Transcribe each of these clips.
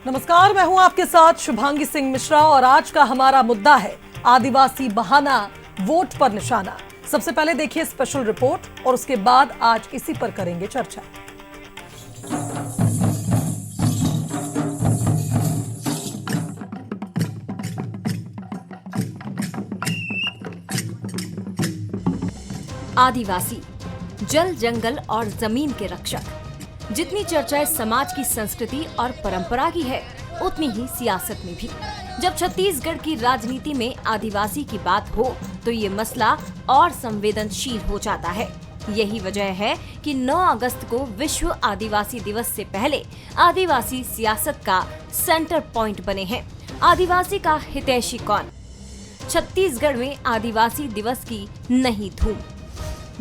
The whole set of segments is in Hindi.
नमस्कार, मैं हूं आपके साथ शुभांगी सिंह मिश्रा और आज का हमारा मुद्दा है आदिवासी बहाना, वोट पर निशाना। सबसे पहले देखिए स्पेशल रिपोर्ट और उसके बाद आज इसी पर करेंगे चर्चा। आदिवासी जल, जंगल और जमीन के रक्षक। जितनी चर्चाएं समाज की संस्कृति और परंपरा की है, उतनी ही सियासत में भी। जब छत्तीसगढ़ की राजनीति में आदिवासी की बात हो तो ये मसला और संवेदनशील हो जाता है। यही वजह है कि 9 अगस्त को विश्व आदिवासी दिवस से पहले आदिवासी सियासत का सेंटर पॉइंट बने हैं। आदिवासी का हितैषी कौन? छत्तीसगढ़ में आदिवासी दिवस की नई धूम।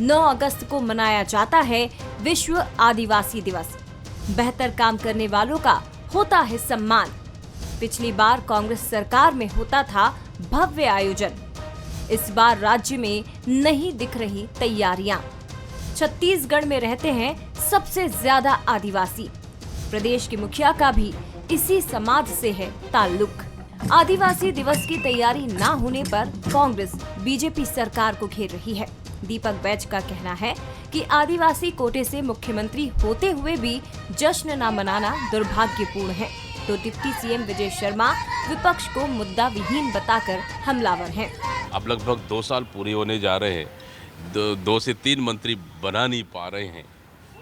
9 अगस्त को मनाया जाता है विश्व आदिवासी दिवस। बेहतर काम करने वालों का होता है सम्मान। पिछली बार कांग्रेस सरकार में होता था भव्य आयोजन। इस बार राज्य में नहीं दिख रही तैयारियां। छत्तीसगढ़ में रहते हैं सबसे ज्यादा आदिवासी। प्रदेश के मुखिया का भी इसी समाज से है ताल्लुक। आदिवासी दिवस की तैयारी ना होने पर कांग्रेस बीजेपी सरकार को घेर रही है। दीपक बैज का कहना है कि आदिवासी कोटे से मुख्यमंत्री होते हुए भी जश्न न मनाना दुर्भाग्यपूर्ण है। तो डिप्टी सीएम विजय शर्मा विपक्ष को मुद्दा विहीन बताकर हमलावर हैं। अब लगभग 2 साल पूरे होने जा रहे हैं। 2 से 3 मंत्री बना नहीं पा रहे हैं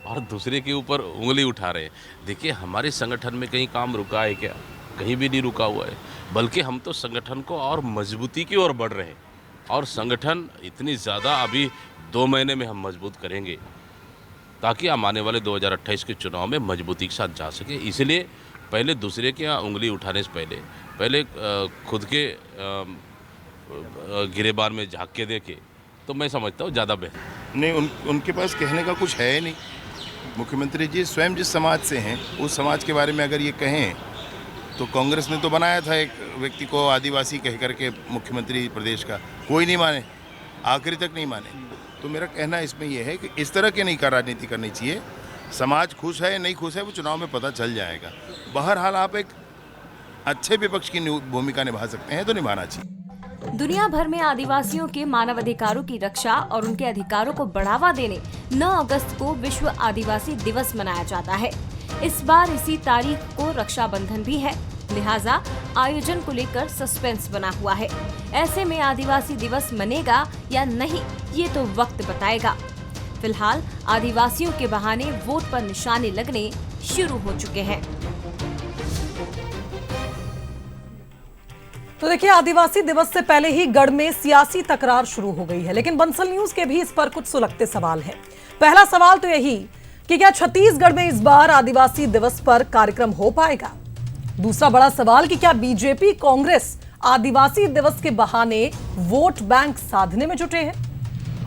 और दूसरे के ऊपर उंगली उठा रहे हैं। देखिए, हमारे संगठन में कहीं काम रुका है क्या? कहीं भी नहीं रुका हुआ है, बल्कि हम तो संगठन को और मजबूती की ओर बढ़ रहे हैं। और संगठन इतनी ज़्यादा अभी 2 महीने में हम मजबूत करेंगे ताकि हम आने वाले 2028 के चुनाव में मजबूती के साथ जा सके। इसलिए पहले दूसरे के यहाँ उंगली उठाने से पहले खुद के गिरेबान में झाँक के देखे तो मैं समझता हूँ ज़्यादा बेहतर। नहीं, उनके पास कहने का कुछ है नहीं। मुख्यमंत्री जी स्वयं जिस समाज से हैं, उस समाज के बारे में अगर ये कहें तो कांग्रेस ने तो बनाया था एक व्यक्ति को आदिवासी कह करके मुख्यमंत्री प्रदेश का, कोई नहीं माने, आखिरी तक नहीं माने। तो मेरा कहना इसमें यह है कि इस तरह की नहीं का राजनीति करनी चाहिए। समाज खुश है नहीं खुश है वो चुनाव में पता चल जाएगा। बहरहाल आप एक अच्छे विपक्ष की भूमिका निभा सकते हैं तो निभाना चाहिए। दुनिया भर में आदिवासियों के मानवाधिकारों की रक्षा और उनके अधिकारों को बढ़ावा देने 9 अगस्त को विश्व आदिवासी दिवस मनाया जाता है। इस बार इसी तारीख को रक्षाबंधन भी है, लिहाजा आयोजन को लेकर सस्पेंस बना हुआ है। ऐसे में आदिवासी दिवस मनेगा या नहीं, ये तो वक्त बताएगा। फिलहाल आदिवासियों के बहाने वोट पर निशाने लगने शुरू हो चुके हैं। तो देखिए, आदिवासी दिवस से पहले ही गढ़ में सियासी तकरार शुरू हो गई है, लेकिन बंसल न्यूज के भी इस पर कुछ सुलगते सवाल हैं। पहला सवाल तो यही कि क्या छत्तीसगढ़ में इस बार आदिवासी दिवस पर कार्यक्रम हो पाएगा? दूसरा बड़ा सवाल कि क्या बीजेपी कांग्रेस आदिवासी दिवस के बहाने वोट बैंक साधने में जुटे हैं?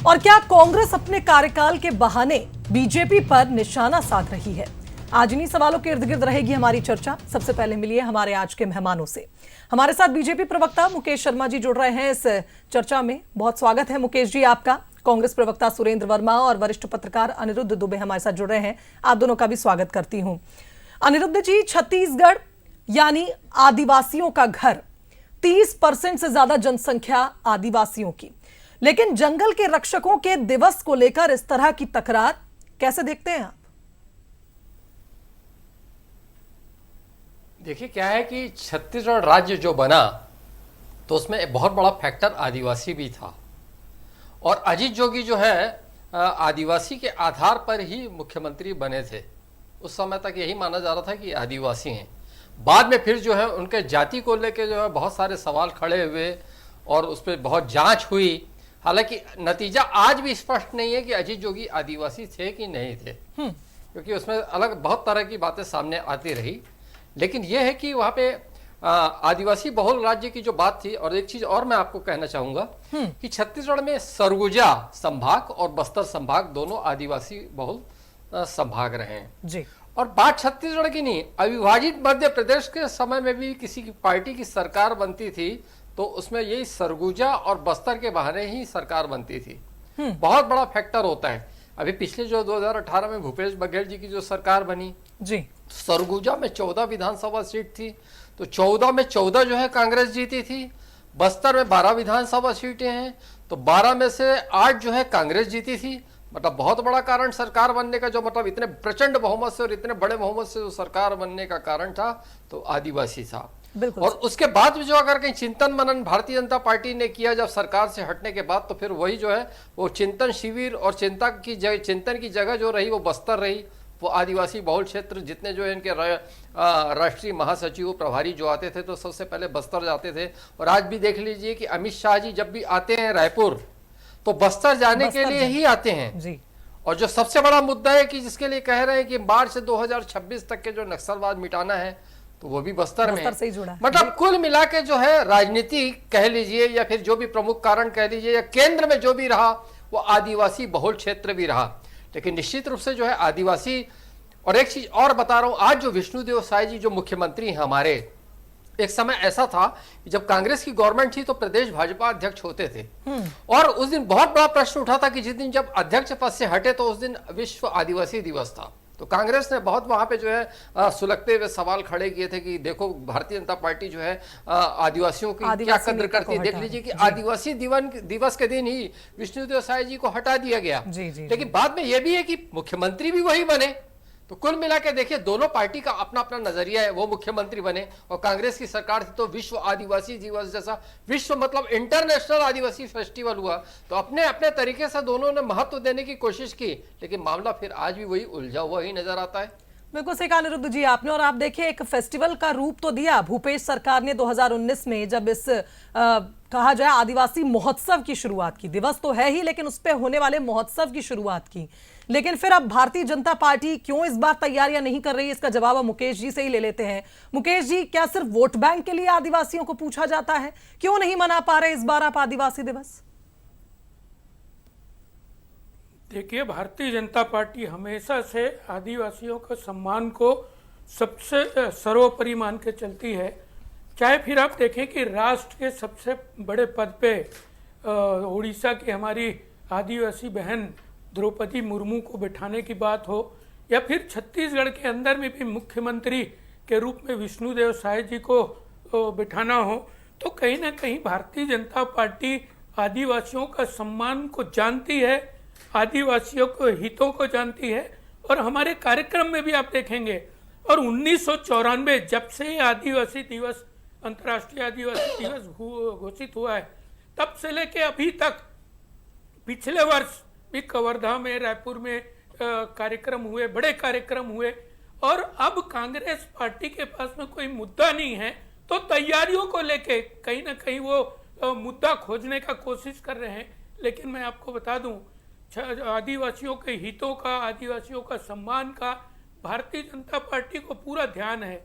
और क्या कांग्रेस अपने कार्यकाल के बहाने बीजेपी पर निशाना साध रही है? आज इन्हीं सवालों के इर्द गिर्द रहेगी हमारी चर्चा। सबसे पहले मिलिए हमारे आज के मेहमानों से। हमारे साथ बीजेपी प्रवक्ता मुकेश शर्मा जी जुड़ रहे हैं इस चर्चा में। बहुत स्वागत है मुकेश जी आपका। कांग्रेस प्रवक्ता सुरेंद्र वर्मा और वरिष्ठ पत्रकार अनिरुद्ध दुबे हमारे साथ जुड़ रहे हैं। आप दोनों का भी स्वागत करती हूं। अनिरुद्ध जी, छत्तीसगढ़ यानी आदिवासियों का घर, 30% से ज्यादा जनसंख्या आदिवासियों की, लेकिन जंगल के रक्षकों के दिवस को लेकर इस तरह की तकरार कैसे देखते हैं आप? देखिए, क्या है कि छत्तीसगढ़ राज्य जो बना तो उसमें एक बहुत बड़ा फैक्टर आदिवासी भी था। और अजीत जोगी जो है आदिवासी के आधार पर ही मुख्यमंत्री बने थे। उस समय तक यही माना जा रहा था कि आदिवासी हैं। बाद में फिर जो है उनके जाति को लेकर जो है बहुत सारे सवाल खड़े हुए और उस पर बहुत जांच हुई। हालांकि नतीजा आज भी स्पष्ट नहीं है कि अजीत जोगी आदिवासी थे कि नहीं थे, क्योंकि उसमें अलग बहुत तरह की बातें सामने आती रही। लेकिन यह है कि वहाँ पे आदिवासी बहुल राज्य की जो बात थी। और एक चीज और मैं आपको कहना चाहूंगा कि छत्तीसगढ़ में सरगुजा संभाग और बस्तर संभाग दोनों आदिवासी बहुल संभाग रहे हैं जी। और बात छत्तीसगढ़ की नहीं, अविभाजित मध्य प्रदेश के समय में भी किसी की पार्टी की सरकार बनती थी तो उसमें यही सरगुजा और बस्तर के बहाने ही सरकार बनती थी। बहुत बड़ा फैक्टर होता है। अभी पिछले जो 2018 में भूपेश बघेल जी की जो सरकार बनी, जी, सरगुजा में 14 विधानसभा सीट थी, तो 14 में 14 जो है कांग्रेस जीती थी। बस्तर में 12 विधानसभा सीटें हैं, तो 12 में से 8 जो है कांग्रेस जीती थी। मतलब बहुत बड़ा कारण सरकार बनने का, जो मतलब इतने प्रचंड बहुमत से और इतने बड़े बहुमत से जो सरकार बनने का कारण था, तो आदिवासी था। बिल्कुल। और उसके बाद भी जो अगर कहीं चिंतन मनन भारतीय जनता पार्टी ने किया जब सरकार से हटने के बाद, तो फिर वही जो है वो चिंतन शिविर और चिंतन की जगह जो रही वो बस्तर रही। वो आदिवासी बहुल क्षेत्र जितने जो है इनके राष्ट्रीय महासचिव प्रभारी जो आते थे, तो सबसे पहले बस्तर जाते थे। और आज भी देख लीजिए कि अमित शाह जी जब भी आते हैं रायपुर, तो बस्तर जाने के लिए ही आते हैं जी। और जो सबसे बड़ा मुद्दा है कि जिसके लिए कह रहे हैं कि मार्च 2026 तक के जो नक्सलवाद मिटाना है, तो वो भी बस्तर में बस्तर से ही जुड़ा है। मतलब कुल मिला के जो है राजनीति कह लीजिए या फिर जो भी प्रमुख कारण कह लीजिए या केंद्र में जो भी रहा, वो आदिवासी बहुल क्षेत्र भी रहा। लेकिन निश्चित रूप से जो है आदिवासी, और एक चीज और बता रहा हूं, आज जो विष्णुदेव साय जी जो मुख्यमंत्री हैं हमारे, एक समय ऐसा था कि जब कांग्रेस की गवर्नमेंट थी तो प्रदेश भाजपा अध्यक्ष होते थे, और उस दिन बहुत बड़ा प्रश्न उठा था कि जिस दिन जब अध्यक्ष पद से हटे तो उस दिन विश्व आदिवासी दिवस था। तो कांग्रेस ने बहुत वहां पे जो है सुलगते हुए सवाल खड़े किए थे कि देखो भारतीय जनता पार्टी जो है आदिवासियों की क्या कद्र करती है। देख लीजिए कि आदिवासी दिवस के दिन ही विष्णुदेव साय जी को हटा दिया गया। लेकिन बाद में यह भी है कि मुख्यमंत्री भी वही बने। तो कुल मिला के देखिए दोनों पार्टी का अपना अपना नजरिया है। वो मुख्यमंत्री बने और कांग्रेस की सरकार थी तो विश्व आदिवासी दिवस जैसा, विश्व मतलब इंटरनेशनल आदिवासी फेस्टिवल हुआ। तो अपने अपने तरीके से दोनों ने महत्व देने की कोशिश की, लेकिन मामला फिर आज भी वही उलझा हुआ ही नजर आता है। बिल्कुल सही कहा अनिरुद्ध जी आपने। और आप देखिए एक फेस्टिवल का रूप तो दिया भूपेश सरकार ने 2019 में, जब इस कहा जाए आदिवासी महोत्सव की शुरुआत की। दिवस तो है ही, लेकिन उस पे होने वाले महोत्सव की शुरुआत की। लेकिन फिर अब भारतीय जनता पार्टी क्यों इस बार तैयारियां नहीं कर रही, इसका जवाब हम मुकेश जी से ही ले लेते हैं। मुकेश जी, क्या सिर्फ वोट बैंक के लिए आदिवासियों को पूछा जाता है? क्यों नहीं मना पा रहे इस बार आप आदिवासी दिवस? देखिए, भारतीय जनता पार्टी हमेशा से आदिवासियों के सम्मान को सबसे सर्वोपरि मान के चलती है। चाहे फिर आप देखें कि राष्ट्र के सबसे बड़े पद पे उड़ीसा की हमारी आदिवासी बहन द्रौपदी मुर्मू को बिठाने की बात हो, या फिर छत्तीसगढ़ के अंदर में भी मुख्यमंत्री के रूप में विष्णुदेव साय जी को बिठाना हो, तो कहीं ना कहीं भारतीय जनता पार्टी आदिवासियों का सम्मान को जानती है, आदिवासियों के हितों को जानती है। और हमारे कार्यक्रम में भी आप देखेंगे, और 1994 जब से आदिवासी दिवस, अंतर्राष्ट्रीय आदिवासी दिवस घोषित हुआ है, तब से लेके अभी तक पिछले वर्ष भी कवर्धा में, रायपुर में कार्यक्रम हुए, बड़े कार्यक्रम हुए। और अब कांग्रेस पार्टी के पास में कोई मुद्दा नहीं है, तो तैयारियों को लेके कहीं ना कहीं वो मुद्दा खोजने का कोशिश कर रहे हैं। लेकिन मैं आपको बता दूं, आदिवासियों के हितों का, आदिवासियों का सम्मान का भारतीय जनता पार्टी को पूरा ध्यान है।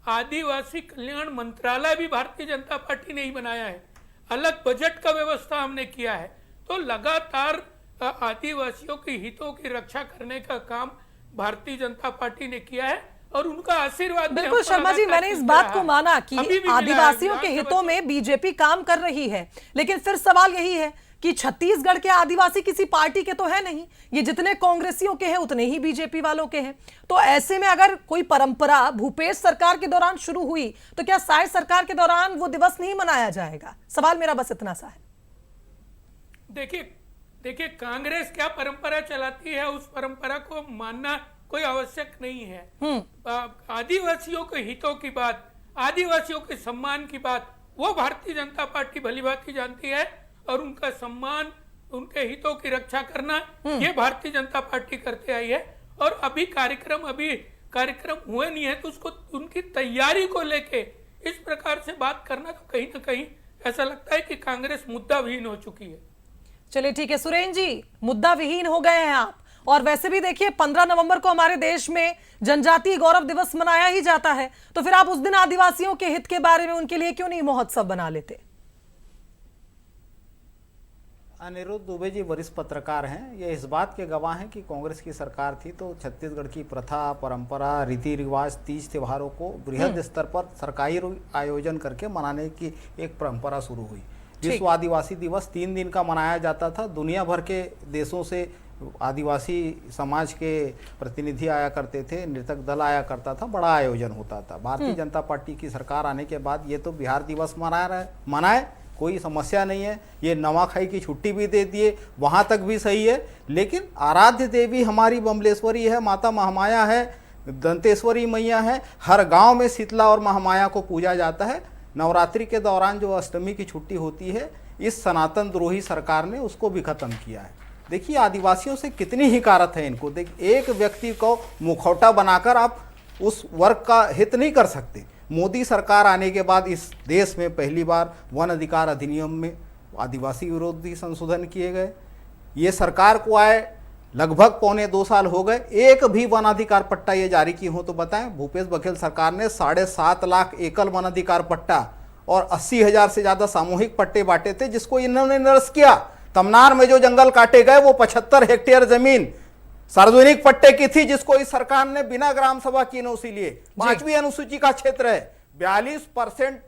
आदिवासी कल्याण मंत्रालय भी भारतीय जनता पार्टी ने ही बनाया है, अलग बजट का व्यवस्था हमने किया है। तो लगातार आदिवासियों के हितों की रक्षा करने का काम भारतीय जनता पार्टी ने किया है, और उनका आशीर्वाद। बिल्कुल शर्मा जी, मैंने इस बात को माना कि आदिवासियों के हितों में बीजेपी काम कर रही है, लेकिन फिर सवाल यही है कि छत्तीसगढ़ के आदिवासी किसी पार्टी के तो है नहीं, ये जितने कांग्रेसियों के हैं उतने ही बीजेपी वालों के हैं। तो ऐसे में अगर कोई परंपरा भूपेश सरकार के दौरान शुरू हुई, तो क्या साय सरकार के दौरान वो दिवस नहीं मनाया जाएगा? सवाल मेरा बस इतना सा है। देखिए कांग्रेस क्या परंपरा चलाती है, उस परंपरा को मानना कोई आवश्यक नहीं है। आदिवासियों के हितों की बात, आदिवासियों के सम्मान की बात, वो भारतीय जनता पार्टी भलीभांति जानती है, और उनका सम्मान, उनके हितों की रक्षा करना, ये भारतीय जनता पार्टी करते आई है। और अभी कार्यक्रम हुए नहीं है, तो उसको, उनकी तैयारी को लेके इस प्रकार से बात करना, तो कहीं ना कहीं ऐसा लगता है कि कांग्रेस मुद्दा विहीन हो चुकी है। चलिए ठीक है सुरेन जी, मुद्दा विहीन हो गए हैं आप। और वैसे भी देखिए 15 नवंबर को हमारे देश में जनजातीय गौरव दिवस मनाया ही जाता है, तो फिर आप उस दिन आदिवासियों के हित के बारे में उनके लिए क्यों नहीं महोत्सव बना लेते? अनिरुद्ध दुबे जी वरिष्ठ पत्रकार हैं, ये इस बात के गवाह हैं कि कांग्रेस की सरकार थी तो छत्तीसगढ़ की प्रथा, परंपरा, रीति रिवाज, तीज त्योहारों को बृहद स्तर पर सरकारी आयोजन करके मनाने की एक परंपरा शुरू हुई। विश्व आदिवासी दिवस 3 दिन का मनाया जाता था। दुनिया भर के देशों से आदिवासी समाज के प्रतिनिधि आया करते थे, नृतक दल आया करता था, बड़ा आयोजन होता था। भारतीय जनता पार्टी की सरकार आने के बाद ये तो बिहार दिवस मनाए, कोई समस्या नहीं है। ये नवाखाई की छुट्टी भी दे दिए, वहाँ तक भी सही है। लेकिन आराध्य देवी हमारी बमलेश्वरी है, माता महामाया है, दंतेश्वरी मैया है। हर गांव में शीतला और महामाया को पूजा जाता है। नवरात्रि के दौरान जो अष्टमी की छुट्टी होती है, इस सनातन द्रोही सरकार ने उसको भी खत्म किया है। देखिए आदिवासियों से कितनी हिकारत है इनको। एक व्यक्ति को मुखौटा बनाकर आप उस वर्ग का हित नहीं कर सकते। मोदी सरकार आने के बाद इस देश में पहली बार वन अधिकार अधिनियम में आदिवासी विरोधी संशोधन किए गए। ये सरकार को आए लगभग 2.25 साल हो गए, एक भी वन अधिकार पट्टा ये जारी किए हो तो बताएं। भूपेश बघेल सरकार ने 7.5 लाख एकल वन अधिकार पट्टा और 80,000 से ज्यादा सामूहिक पट्टे बांटे थे, जिसको इन्होंने निरस्त किया। तमनार में जो जंगल काटे गए वो 75 हेक्टेयर जमीन सार्वजनिक पट्टे की थी, जिसको इस सरकार ने बिना ग्राम सभा की एनओसी लिए। 5वीं अनुसूची का क्षेत्र है, 42%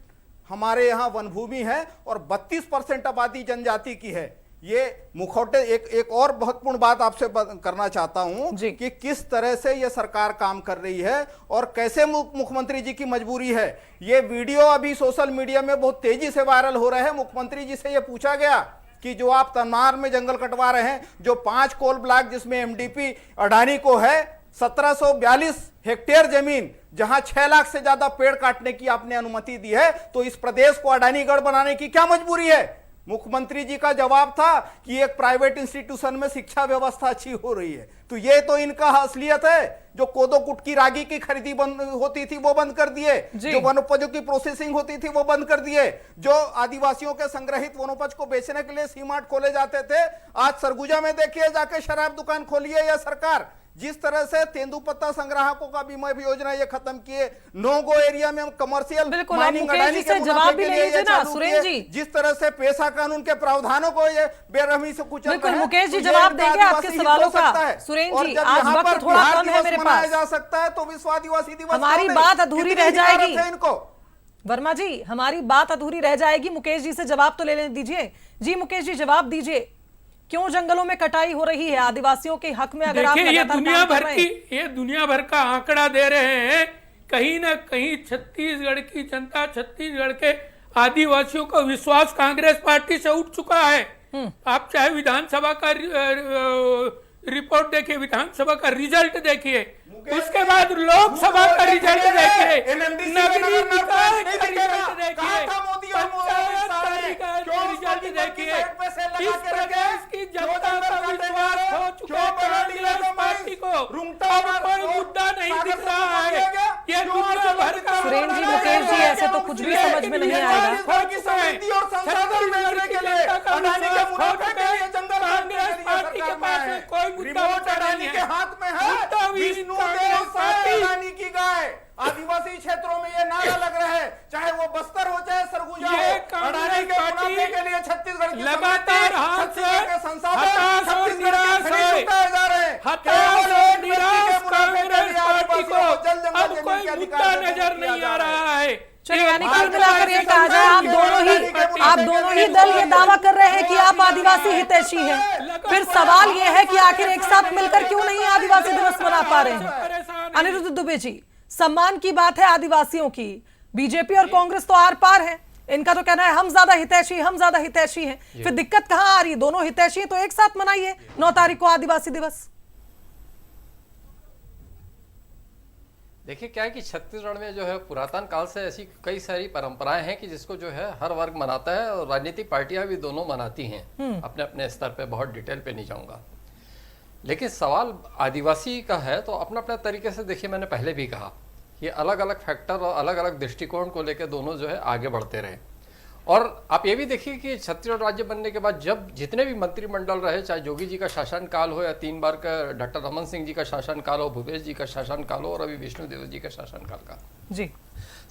हमारे यहाँ वन भूमि है और 32% आबादी जनजाति की है। ये मुखौटे एक और महत्वपूर्ण बात आपसे करना चाहता हूं कि किस तरह से ये सरकार काम कर रही है और कैसे मुख्यमंत्री जी की मजबूरी है। ये वीडियो अभी सोशल मीडिया में बहुत तेजी से वायरल हो रहे हैं। मुख्यमंत्री जी से ये पूछा गया कि जो आप तमनार में जंगल कटवा रहे हैं, जो 5 कोल ब्लॉक जिसमें एमडीपी अडानी को है, 1742 हेक्टेयर जमीन, जहां 6 लाख से ज्यादा पेड़ काटने की आपने अनुमति दी है, तो इस प्रदेश को अडानीगढ़ बनाने की क्या मजबूरी है? मुख्यमंत्री जी का जवाब था कि एक प्राइवेट इंस्टीट्यूशन में शिक्षा व्यवस्था अच्छी हो रही है। तो ये तो इनका असलियत है। जो कोदो कुटकी रागी की खरीदी बंद होती थी वो बंद कर दिए, जो वनोपजों की प्रोसेसिंग होती थी वो बंद कर दिए, जो आदिवासियों के संग्रहित वनोपज को बेचने के लिए सीमार्ट खोले जाते थे, आज सरगुजा में देखिए जाके शराब दुकान खोलिए यह सरकार। जिस तरह से तेंदुपत्ता संग्राहकों का बीमा योजना ये खत्म किए, नो गो एरिया में कमर्शियल माइनिंग अडानी के मुनाफे के लिए ये चालू किए, जिस तरह से पेशा कानून के प्रावधानों को ये बेरहमी से कुचल रहे हैं। मुकेश जी जवाब देंगे आपके सवालों का। सुरेंद्र जी आज वक्त थोड़ा कम है मेरे पास, जा सकता है तो विश्व आदिवासी दिवस हमारी बात अधूरी रह जाएगी। इनको वर्मा जी हमारी बात अधूरी रह जाएगी, मुकेश जी से जवाब तो ले दीजिए। जी मुकेश जी जवाब दीजिए, क्यों जंगलों में कटाई हो रही है आदिवासियों के हक में? अगर आप ये दुनिया भर का आंकड़ा दे रहे हैं। कहीं ना कहीं छत्तीसगढ़ की जनता, छत्तीसगढ़ के आदिवासियों का विश्वास कांग्रेस पार्टी से उठ चुका है। आप चाहे विधानसभा का रिपोर्ट देखिए, विधानसभा का रिजल्ट देखिए, उसके बाद लोकसभा का रिजल्ट देखिए, नगरीय निकाय का रिजल्ट देखिए, पंचायत का रिजल्ट देखिए। इस प्रदेश की जनता का विश्वास हो चुका है कांग्रेस पार्टी को। अब कोई मुद्दा नहीं दिख रहा है। ये दुनिया भर का सुरेंद्र जी, मुकेश जी ऐसे तो कुछ भी समझ में नहीं आएगा। कांग्रेस पार्टी के पास कोई मुद्दा अडानी के हाथ में है। अडानी की गाय आदिवासी क्षेत्रों में ये नारा लग रहा है, चाहे वो बस्तर हो चाहे सरगुजा हो। अडानी के मुनाफे के लिए छत्तीसगढ़ की लगातार हाथ से संसाधन हताश और निराश है, जा रहे हैं। हताश और निराश कांग्रेस पार्टी को अब कोई मुद्दा नजर नहीं आ रहा है। चलिए यानी कुल मिलाकर ये कहा जाए आप दोनों ही दल ये दावा कर रहे हैं कि आप आदिवासी हितैषी हैं। फिर सवाल ये है कि आखिर एक साथ मिलकर क्यों नहीं आदिवासी दिवस मना पा रहे हैं? अनिरुद्ध दुबे जी, सम्मान की बात है आदिवासियों की, बीजेपी और कांग्रेस तो आर पार है, इनका तो कहना है हम ज्यादा हितैषी हैं। फिर दिक्कत कहां आ रही है? दोनों हितैषी हैं तो एक साथ मनाइए 9 तारीख को आदिवासी दिवस। देखिए क्या है कि छत्तीसगढ़ में जो है पुरातन काल से ऐसी कई सारी परंपराएं हैं कि जिसको जो है हर वर्ग मनाता है और राजनीतिक पार्टियां भी दोनों मनाती हैं अपने अपने स्तर पे। बहुत डिटेल पे नहीं जाऊंगा, लेकिन सवाल आदिवासी का है तो अपना अपना तरीके से देखिए, मैंने पहले भी कहा कि अलग अलग फैक्टर और अलग अलग दृष्टिकोण को लेकर दोनों जो है आगे बढ़ते रहे। और आप ये भी देखिए कि छत्तीसगढ़ राज्य बनने के बाद जब जितने भी मंत्रिमंडल रहे, चाहे जोगी जी का शासनकाल हो या 3 बार का डॉक्टर रमन सिंह जी का शासनकाल हो, भूपेश जी का शासनकाल हो और अभी विष्णुदेव जी का शासनकाल का जी,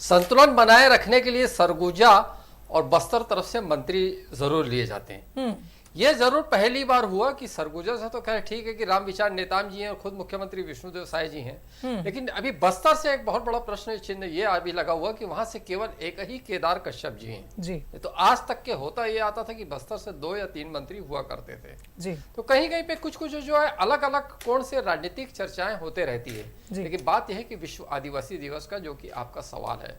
संतुलन बनाए रखने के लिए सरगुजा और बस्तर तरफ से मंत्री जरूर लिए जाते हैं। ये जरूर पहली बार हुआ कि सरगुजा से तो खैर ठीक है कि रामविचार नेताम जी हैं और खुद मुख्यमंत्री विष्णुदेव साय जी हैं, लेकिन अभी बस्तर से एक बहुत बड़ा प्रश्न चिन्ह ये अभी लगा हुआ कि वहां से केवल एक ही केदार कश्यप जी हैं जी। तो आज तक के होता ये आता था कि बस्तर से 2 या 3 मंत्री हुआ करते थे जी। तो कहीं कहीं पे कुछ कुछ जो है अलग अलग कोण से राजनीतिक चर्चाएं होते रहती है, लेकिन बात यह है कि विश्व आदिवासी दिवस का जो कि आपका सवाल है,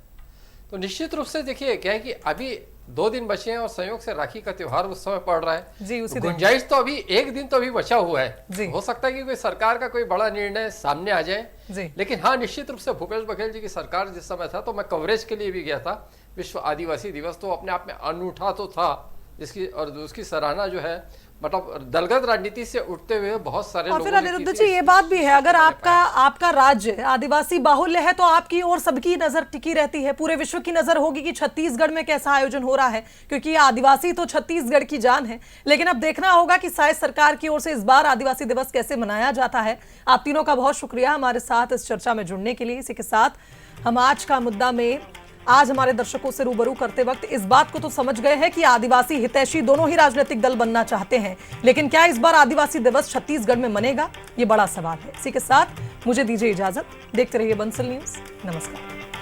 तो निश्चित रूप से देखिए क्या है कि अभी 2 दिन बचे हैं और संयोग से राखी का त्योहार उस समय पड़ रहा है जी, उसी तो गुंजाइश तो अभी 1 दिन तो अभी बचा हुआ है जी। हो सकता है कि कोई सरकार का कोई बड़ा निर्णय सामने आ जाए जी। लेकिन हाँ निश्चित रूप से भूपेश बघेल जी की सरकार जिस समय था तो मैं कवरेज के लिए भी गया था। विश्व आदिवासी दिवस तो अपने आप में अनूठा तो था जिसकी और उसकी सराहना जो है मतलब दलगत राजनीति से उठते हुए बहुत सारे और फिर लोगों ने अनिरुद्ध की थी। जी ये बात भी है, अगर आपका राज्य आदिवासी बाहुल्य है तो आपकी ओर सबकी नजर टिकी रहती है, पूरे विश्व की नजर होगी कि छत्तीसगढ़ में कैसा आयोजन हो रहा है, क्योंकि ये आदिवासी तो छत्तीसगढ़ की जान है। लेकिन अब देखना होगा कि शायद सरकार की ओर से इस बार आदिवासी दिवस कैसे मनाया जाता है। आप तीनों का बहुत शुक्रिया हमारे साथ इस चर्चा में जुड़ने के लिए। इसी के साथ हम आज का मुद्दा में आज हमारे दर्शकों से रूबरू करते वक्त इस बात को तो समझ गए हैं कि आदिवासी हितैषी दोनों ही राजनीतिक दल बनना चाहते हैं, लेकिन क्या इस बार आदिवासी दिवस छत्तीसगढ़ में मनेगा, ये बड़ा सवाल है। इसी के साथ मुझे दीजिए इजाजत, देखते रहिए बंसल न्यूज। नमस्कार।